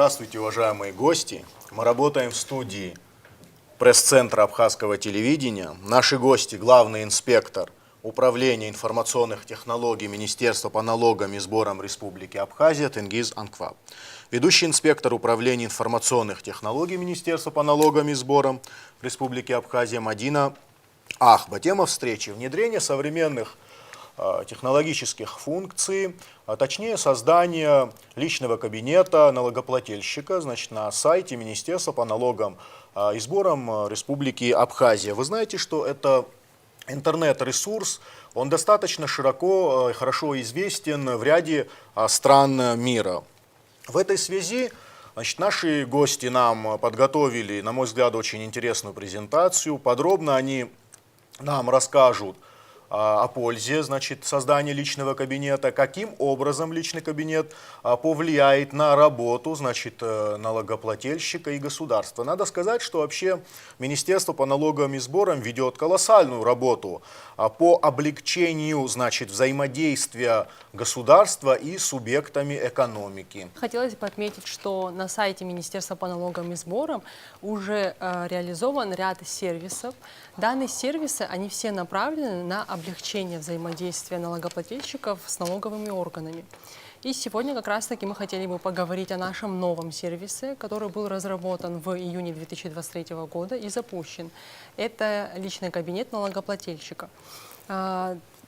Здравствуйте, уважаемые гости. Мы работаем в студии пресс-центра Абхазского телевидения. Наши гости – главный инспектор Управления информационных технологий Министерства по налогам и сборам Республики Абхазия Тенгиз Анкваб. Ведущий инспектор Управления информационных технологий Министерства по налогам и сборам Республики Абхазия Мадина Ахба. Тема встречи – внедрение современных технологических функций, а точнее создание личного кабинета налогоплательщика, значит, на сайте Министерства по налогам и сборам Республики Абхазия. Вы знаете, что это интернет-ресурс, он достаточно широко и хорошо известен в ряде стран мира. В этой связи, значит, наши гости нам подготовили, на мой взгляд, очень интересную презентацию. Подробно они нам расскажут о пользе, значит, создания личного кабинета, каким образом личный кабинет повлияет на работу, значит, налогоплательщика и государства. Надо сказать, что вообще Министерство по налогам и сборам ведет колоссальную работу по облегчению, значит, взаимодействия государства и субъектами экономики. Хотелось бы отметить, что на сайте Министерства по налогам и сборам уже реализован ряд сервисов. Данные сервисы, они все направлены на облегчение взаимодействия налогоплательщиков с налоговыми органами. И сегодня как раз-таки мы хотели бы поговорить о нашем новом сервисе, который был разработан в июне 2023 года и запущен. Это личный кабинет налогоплательщика.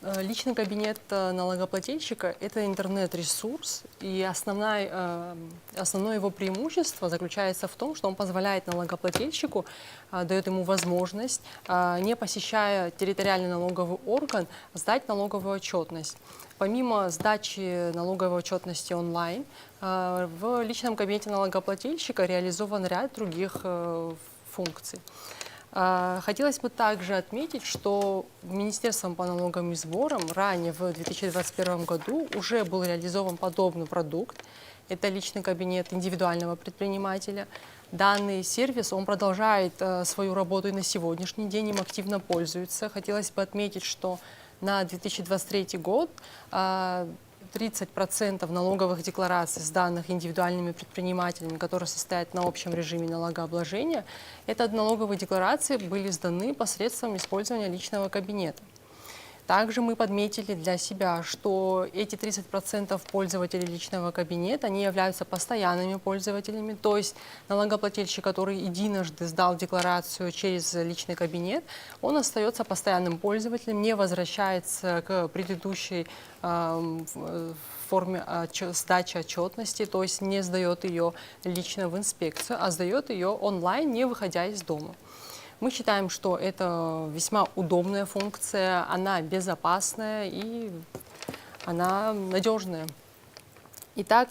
Личный кабинет налогоплательщика – это интернет-ресурс, и основное его преимущество заключается в том, что он позволяет налогоплательщику, дает ему возможность, не посещая территориальный налоговый орган, сдать налоговую отчетность. Помимо сдачи налоговой отчетности онлайн, в личном кабинете налогоплательщика реализован ряд других функций. Хотелось бы также отметить, что Министерством по налогам и сборам ранее в 2021 году уже был реализован подобный продукт. Это личный кабинет индивидуального предпринимателя. Данный сервис, он продолжает свою работу и на сегодняшний день, им активно пользуются. Хотелось бы отметить, что на 2023 год 30% налоговых деклараций, сданных индивидуальными предпринимателями, которые состоят на общем режиме налогообложения, это налоговые декларации были сданы посредством использования личного кабинета. Также мы подметили для себя, что эти 30% пользователей личного кабинета, они являются постоянными пользователями, то есть налогоплательщик, который единожды сдал декларацию через личный кабинет, он остается постоянным пользователем, не возвращается к предыдущей форме сдачи отчетности, то есть не сдает ее лично в инспекцию, а сдает ее онлайн, не выходя из дома. Мы считаем, что это весьма удобная функция, она безопасная и она надежная. Итак,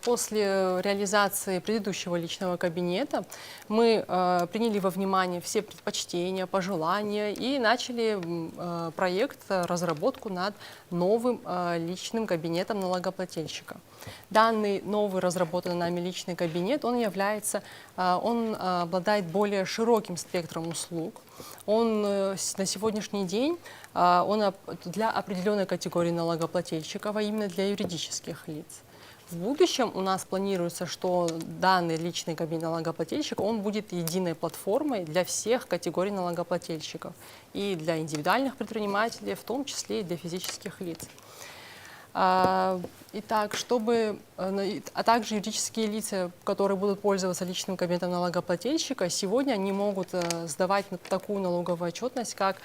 после реализации предыдущего личного кабинета мы приняли во внимание все предпочтения, пожелания и начали проект, разработку над новым личным кабинетом налогоплательщика. Данный новый разработанный нами личный кабинет, он обладает более широким спектром услуг. Он на сегодняшний день для определенной категории налогоплательщиков, а именно для юридических лиц. В будущем у нас планируется, что данный личный кабинет налогоплательщика, он будет единой платформой для всех категорий налогоплательщиков, и для индивидуальных предпринимателей, в том числе и для физических лиц. Итак, а также юридические лица, которые будут пользоваться личным кабинетом налогоплательщика, сегодня они могут сдавать такую налоговую отчетность, как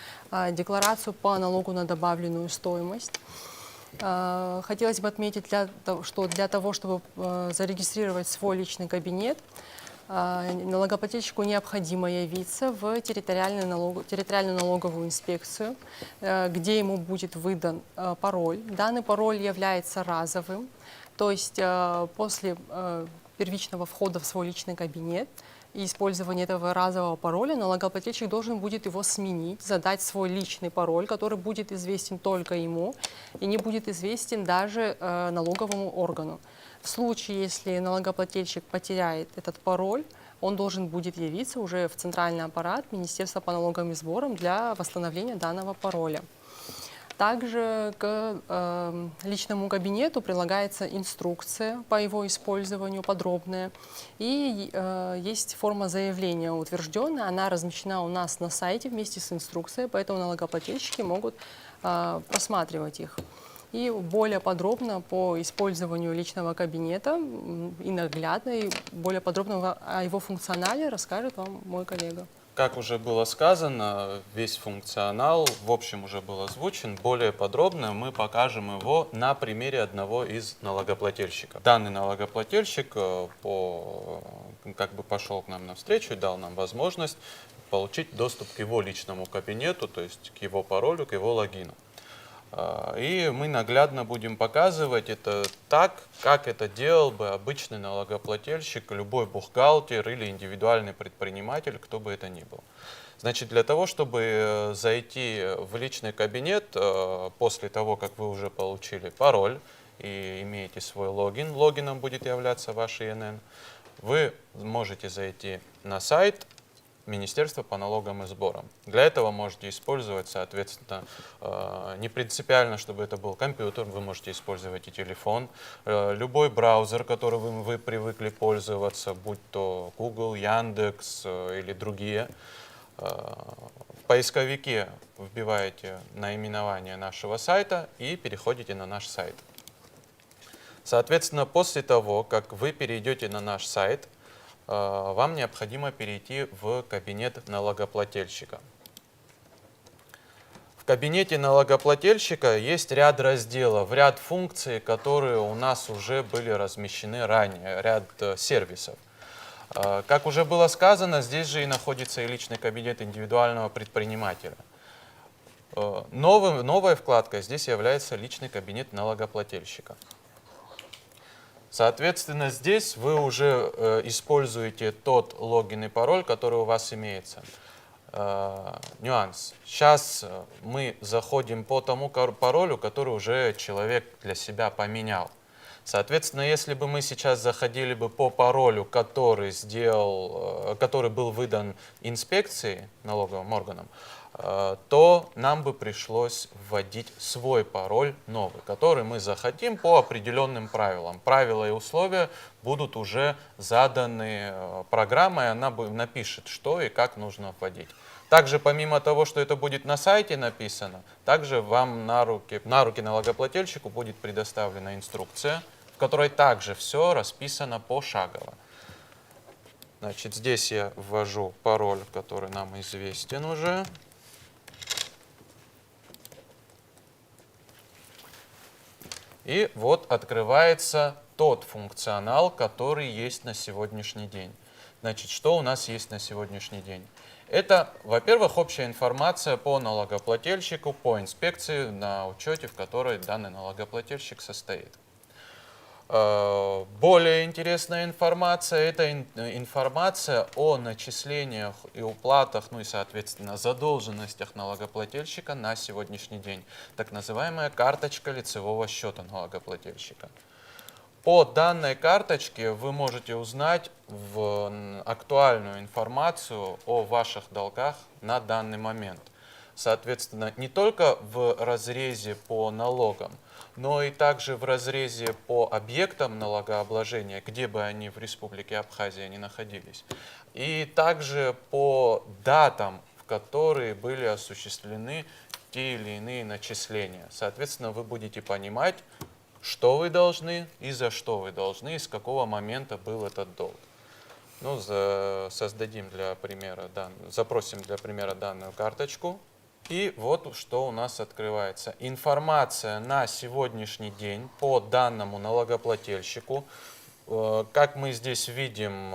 декларацию по налогу на добавленную стоимость. Хотелось бы отметить, что для того, чтобы зарегистрировать свой личный кабинет, налогоплательщику необходимо явиться в территориальную налоговую инспекцию, где ему будет выдан пароль. Данный пароль является разовым, то есть после первичного входа в свой личный кабинет и использования этого разового пароля налогоплательщик должен будет его сменить, задать свой личный пароль, который будет известен только ему и не будет известен даже налоговому органу. В случае, если налогоплательщик потеряет этот пароль, он должен будет явиться уже в центральный аппарат Министерства по налогам и сборам для восстановления данного пароля. Также к личному кабинету прилагается инструкция по его использованию подробная. И есть форма заявления утвержденная, она размещена у нас на сайте вместе с инструкцией, поэтому налогоплательщики могут просматривать их. И более подробно по использованию личного кабинета и наглядно, и более подробно о его функционале расскажет вам мой коллега. Как уже было сказано, весь функционал в общем уже был озвучен. Более подробно мы покажем его на примере одного из налогоплательщиков. Данный налогоплательщик как бы пошел к нам навстречу и дал нам возможность получить доступ к его личному кабинету, то есть к его паролю, к его логину. И мы наглядно будем показывать это так, как это делал бы обычный налогоплательщик, любой бухгалтер или индивидуальный предприниматель, кто бы это ни был. Значит, для того, чтобы зайти в личный кабинет, после того, как вы уже получили пароль и имеете свой логин, логином будет являться ваш ИНН, вы можете зайти на сайт Министерства по налогам и сборам. Для этого можете использовать, соответственно, не принципиально, чтобы это был компьютер, вы можете использовать и телефон, любой браузер, которым вы привыкли пользоваться, будь то Google, Яндекс или другие. В поисковике вбиваете наименование нашего сайта и переходите на наш сайт. Соответственно, после того, как вы перейдете на наш сайт, вам необходимо перейти в кабинет налогоплательщика. В кабинете налогоплательщика есть ряд разделов, ряд функций, которые у нас уже были размещены ранее, ряд сервисов. Как уже было сказано, здесь же и находится и личный кабинет индивидуального предпринимателя. Новая вкладка здесь является личный кабинет налогоплательщика. Соответственно, здесь вы уже используете тот логин и пароль, который у вас имеется. Нюанс. Сейчас мы заходим по тому паролю, который уже человек для себя поменял. Соответственно, если бы мы сейчас заходили бы по паролю, который был выдан инспекцией, налоговым органам, то нам бы пришлось вводить свой пароль новый, который мы захотим по определенным правилам. Правила и условия будут уже заданы программой, она напишет, что и как нужно вводить. Также, помимо того, что это будет на сайте написано, также вам на руки налогоплательщику будет предоставлена инструкция, в которой также все расписано пошагово. Значит, здесь я ввожу пароль, который нам известен уже. И вот открывается тот функционал, который есть на сегодняшний день. Значит, что у нас есть на сегодняшний день? Это, во-первых, общая информация по налогоплательщику, по инспекции на учете, в которой данный налогоплательщик состоит. Более интересная информация – это информация о начислениях и уплатах, ну и, соответственно, задолженностях налогоплательщика на сегодняшний день. Так называемая карточка лицевого счета налогоплательщика. По данной карточке вы можете узнать актуальную информацию о ваших долгах на данный момент. Соответственно, не только в разрезе по налогам, но и также в разрезе по объектам налогообложения, где бы они в Республике Абхазия не находились, и также по датам, в которые были осуществлены те или иные начисления. Соответственно, вы будете понимать, что вы должны и за что вы должны, и с какого момента был этот долг. Ну, запросим для примера данную карточку. И вот что у нас открывается. Информация на сегодняшний день по данному налогоплательщику. Как мы здесь видим,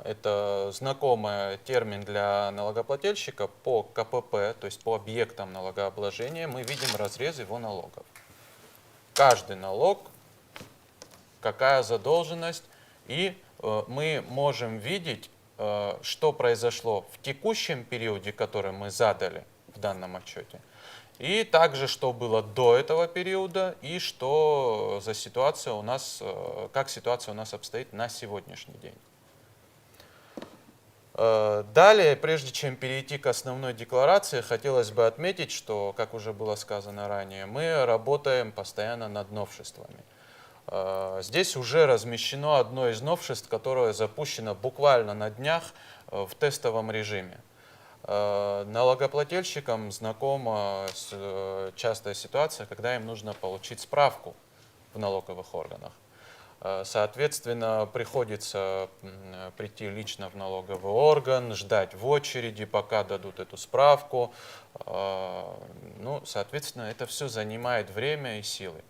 это знакомый термин для налогоплательщика по КПП, то есть по объектам налогообложения, мы видим разрез его налогов. Каждый налог, какая задолженность, и мы можем видеть, что произошло в текущем периоде, который мы задали в данном отчете, и также, что было до этого периода, и что за ситуация у нас, как ситуация у нас обстоит на сегодняшний день. Далее, прежде чем перейти к основной декларации, хотелось бы отметить, что, как уже было сказано ранее, мы работаем постоянно над новшествами. Здесь уже размещено одно из новшеств, которое запущено буквально на днях в тестовом режиме. Налогоплательщикам знакома частая ситуация, когда им нужно получить справку в налоговых органах. Соответственно, приходится прийти лично в налоговый орган, ждать в очереди, пока дадут эту справку. Ну, соответственно, это все занимает время и силы.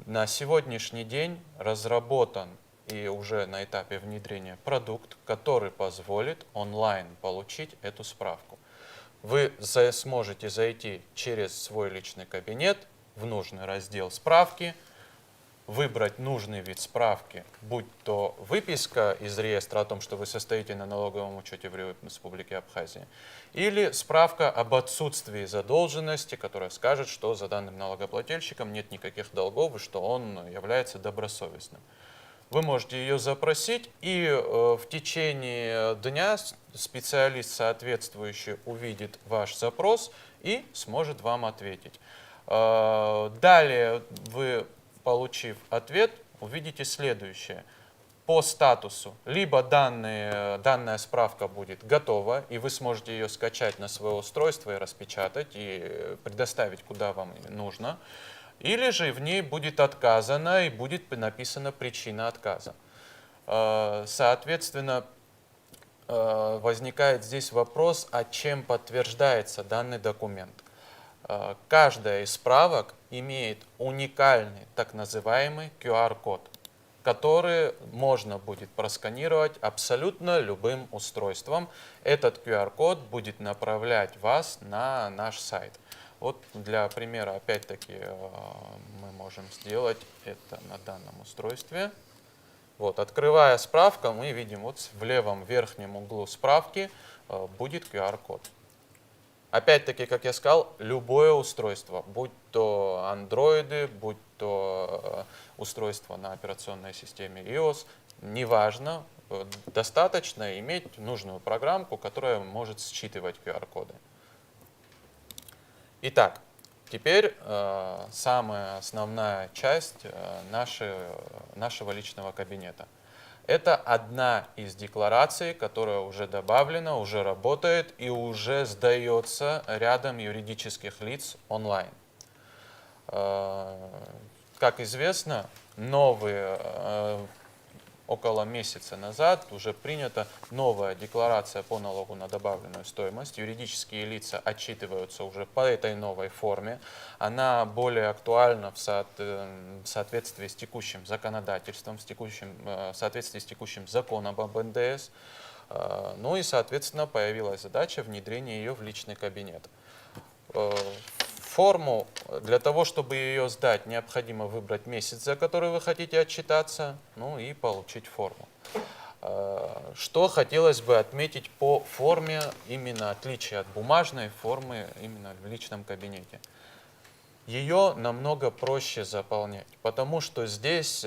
На сегодняшний день разработан и уже на этапе внедрения продукт, который позволит онлайн получить эту справку. Вы сможете зайти через свой личный кабинет в нужный раздел «Справки», выбрать нужный вид справки, будь то выписка из реестра о том, что вы состоите на налоговом учете в Республике Абхазия, или справка об отсутствии задолженности, которая скажет, что за данным налогоплательщиком нет никаких долгов и что он является добросовестным. Вы можете ее запросить, и в течение дня специалист соответствующий увидит ваш запрос и сможет вам ответить. Далее вы, получив ответ, увидите следующее. По статусу либо данная справка будет готова, и вы сможете ее скачать на свое устройство и распечатать, и предоставить куда вам нужно, или же в ней будет отказано, и будет написана причина отказа. Соответственно, возникает здесь вопрос, а чем подтверждается данный документ. Каждая из справок имеет уникальный так называемый QR-код, который можно будет просканировать абсолютно любым устройством. Этот QR-код будет направлять вас на наш сайт. Вот для примера, опять-таки, мы можем сделать это на данном устройстве. Вот, открывая справку, мы видим вот в левом верхнем углу справки будет QR-код. Опять-таки, как я сказал, любое устройство, будь то андроиды, будь то устройство на операционной системе iOS, неважно, достаточно иметь нужную программку, которая может считывать QR-коды. Итак, теперь самая основная часть нашего личного кабинета. Это одна из деклараций, которая уже добавлена, уже работает и уже сдается рядом юридических лиц онлайн. Как известно, около месяца назад уже принята новая декларация по налогу на добавленную стоимость. Юридические лица отчитываются уже по этой новой форме. Она более актуальна в соответствии с текущим законодательством, в соответствии с текущим законом об НДС. Ну и, соответственно, появилась задача внедрения ее в личный кабинет. Форму, для того, чтобы ее сдать, необходимо выбрать месяц, за который вы хотите отчитаться, ну и получить форму. Что хотелось бы отметить по форме, именно отличие от бумажной формы именно в личном кабинете. Ее намного проще заполнять, потому что здесь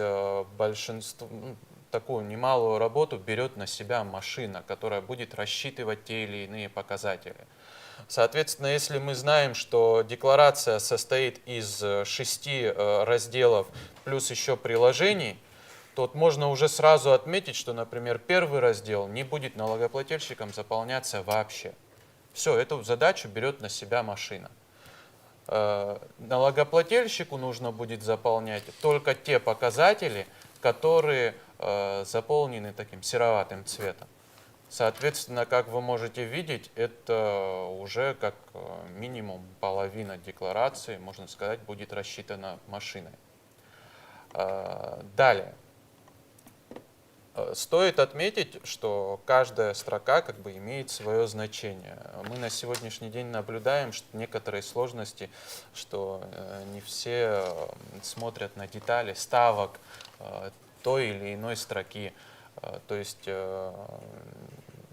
такую немалую работу берет на себя машина, которая будет рассчитывать те или иные показатели. Соответственно, если мы знаем, что декларация состоит из 6 разделов плюс еще приложений, то можно уже сразу отметить, что, например, первый раздел не будет налогоплательщиком заполняться вообще. Все, эту задачу берет на себя машина. Налогоплательщику нужно будет заполнять только те показатели, которые заполнены таким сероватым цветом. Соответственно, как вы можете видеть, это уже как минимум половина декларации, можно сказать, будет рассчитана машиной. Далее. Стоит отметить, что каждая строка как бы имеет свое значение. Мы на сегодняшний день наблюдаем некоторые сложности, что не все смотрят на детали ставок той или иной строки. То есть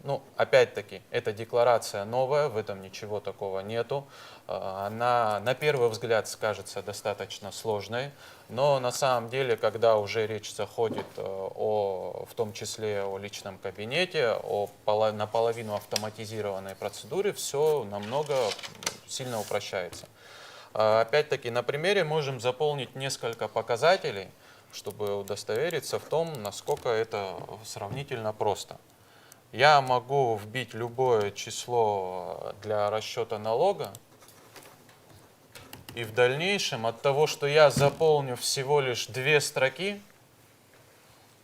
Ну, опять-таки, эта декларация новая, в этом ничего такого нету. Она на первый взгляд кажется достаточно сложной, но на самом деле, когда уже речь заходит в том числе о личном кабинете, наполовину автоматизированной процедуре, все намного сильно упрощается. Опять-таки, на примере можем заполнить несколько показателей, чтобы удостовериться в том, насколько это сравнительно просто. Я могу вбить любое число для расчета налога, и в дальнейшем от того, что я заполню всего лишь 2 строки,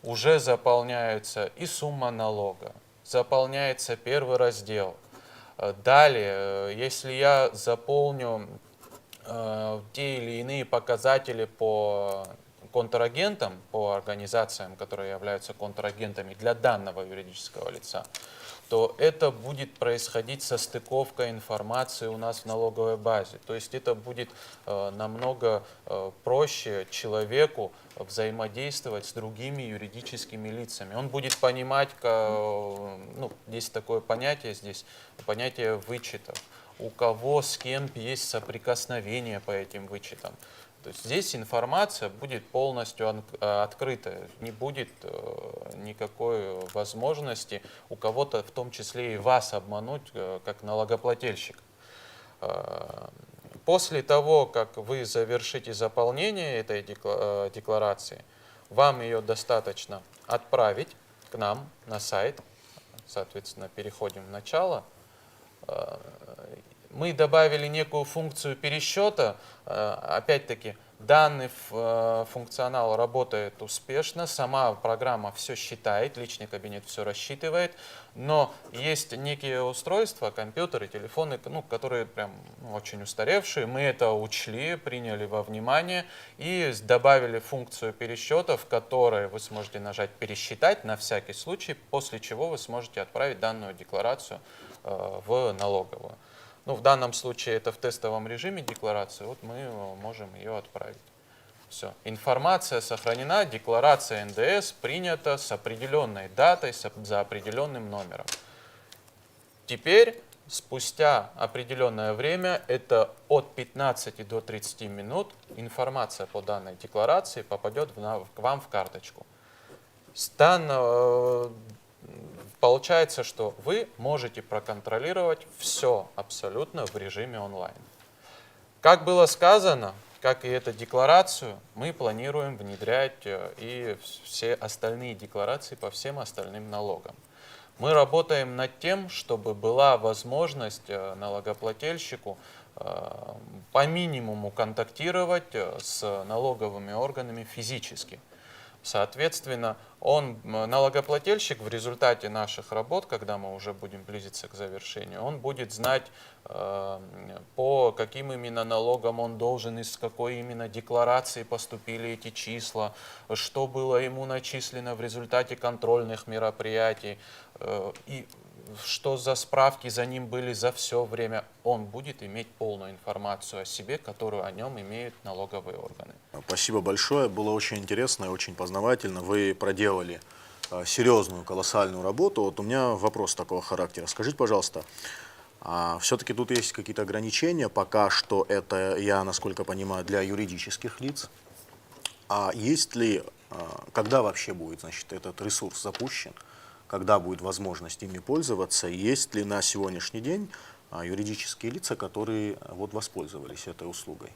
уже заполняется и сумма налога, заполняется первый раздел. Далее, если я заполню те или иные показатели по контрагентам, по организациям, которые являются контрагентами для данного юридического лица, то это будет происходить состыковка информации у нас в налоговой базе. То есть это будет намного проще человеку взаимодействовать с другими юридическими лицами. Он будет понимать, ну, есть такое понятие здесь, понятие вычетов. У кого с кем есть соприкосновение по этим вычетам. То есть здесь информация будет полностью открыта, не будет никакой возможности у кого-то, в том числе и вас, обмануть как налогоплательщик. После того, как вы завершите заполнение этой декларации, вам ее достаточно отправить к нам на сайт, соответственно, переходим в начало. Мы добавили некую функцию пересчета. Опять-таки, данный функционал работает успешно, сама программа все считает, личный кабинет все рассчитывает, но есть некие устройства, компьютеры, телефоны, ну, которые прям очень устаревшие. Мы это учли, приняли во внимание и добавили функцию пересчета, в которой вы сможете нажать «Пересчитать» на всякий случай, после чего вы сможете отправить данную декларацию в налоговую. Ну, в данном случае это в тестовом режиме декларации, вот мы можем ее отправить. Все. Информация сохранена, декларация НДС принята с определенной датой, за определенным номером. Теперь, спустя определенное время, это от 15 до 30 минут, информация по данной декларации попадет к вам в карточку. Получается, что вы можете проконтролировать все абсолютно в режиме онлайн. Как было сказано, как и эту декларацию, мы планируем внедрять и все остальные декларации по всем остальным налогам. Мы работаем над тем, чтобы была возможность налогоплательщику по минимуму контактировать с налоговыми органами физически. Соответственно, налогоплательщик в результате наших работ, когда мы уже будем близиться к завершению, он будет знать, по каким именно налогам он должен, из какой именно декларации поступили эти числа, что было ему начислено в результате контрольных мероприятий, и что за справки за ним были за все время. Он будет иметь полную информацию о себе, которую о нем имеют налоговые органы. Спасибо большое, было очень интересно и очень познавательно. Вы проделали серьезную, колоссальную работу. Вот у меня вопрос такого характера. Скажите, пожалуйста, все-таки тут есть какие-то ограничения, пока что это, я насколько понимаю, для юридических лиц. А есть ли, когда вообще будет, значит, этот ресурс запущен? Когда будет возможность ими пользоваться, есть ли на сегодняшний день юридические лица, которые вот воспользовались этой услугой?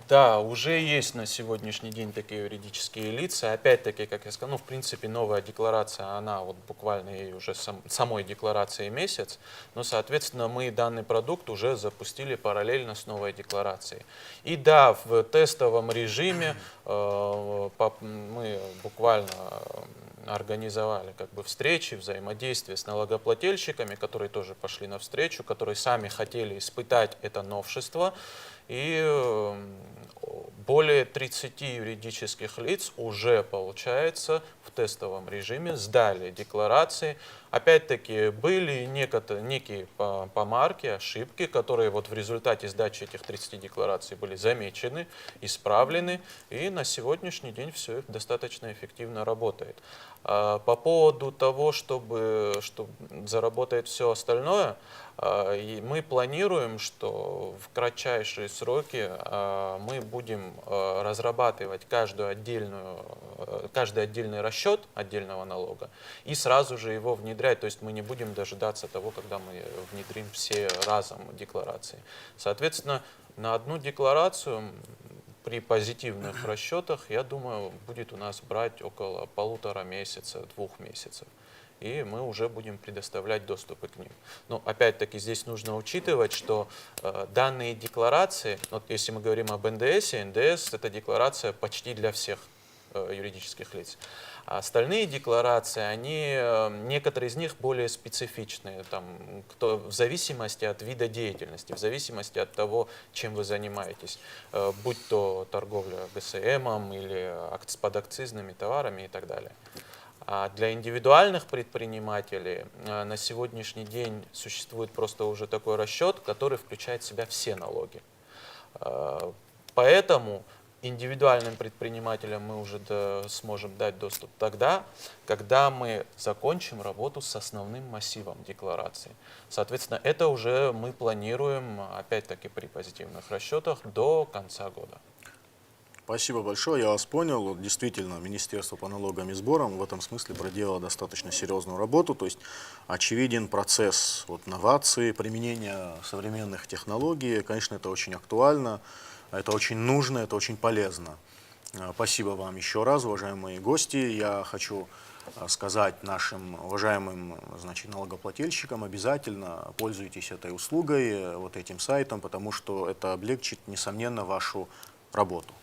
Да, уже есть на сегодняшний день такие юридические лица. Опять-таки, как я сказал, ну, в принципе, новая декларация, она вот буквально ей уже самой декларации месяц, но, соответственно, мы данный продукт уже запустили параллельно с новой декларацией. И да, в тестовом режиме мы буквально организовали встречи, взаимодействие с налогоплательщиками, которые тоже пошли навстречу, которые сами хотели испытать это новшество. И более 30 юридических лиц уже, получается, в тестовом режиме сдали декларации. Опять-таки были некие помарки, ошибки, которые вот в результате сдачи этих 30 деклараций были замечены, исправлены, и на сегодняшний день все достаточно эффективно работает. По поводу того, чтобы заработать все остальное, и мы планируем, что в кратчайшие сроки мы будем разрабатывать каждый отдельный расчет отдельного налога и сразу же его внедрять. То есть мы не будем дожидаться того, когда мы внедрим все разом декларации. Соответственно, на одну декларацию при позитивных расчетах, я думаю, будет у нас брать около 1,5 месяца, 2 месяцев. И мы уже будем предоставлять доступы к ним. Но опять-таки здесь нужно учитывать, что данные декларации, вот если мы говорим об НДС, НДС это декларация почти для всех юридических лиц. А остальные декларации, некоторые из них более специфичные, в зависимости от вида деятельности, в зависимости от того, чем вы занимаетесь, будь то торговля ГСМ или с подакцизными товарами и так далее. А для индивидуальных предпринимателей на сегодняшний день существует просто уже такой расчет, который включает в себя все налоги. Поэтому индивидуальным предпринимателям мы уже сможем дать доступ тогда, когда мы закончим работу с основным массивом деклараций. Соответственно, это уже мы планируем, опять-таки при позитивных расчетах, до конца года. Спасибо большое, я вас понял. Вот действительно, Министерство по налогам и сборам в этом смысле проделало достаточно серьезную работу. То есть очевиден процесс новации, применения современных технологий. Конечно, это очень актуально, это очень нужно, это очень полезно. Спасибо вам еще раз, уважаемые гости. Я хочу сказать нашим уважаемым налогоплательщикам: обязательно пользуйтесь этой услугой, этим сайтом, потому что это облегчит, несомненно, вашу работу.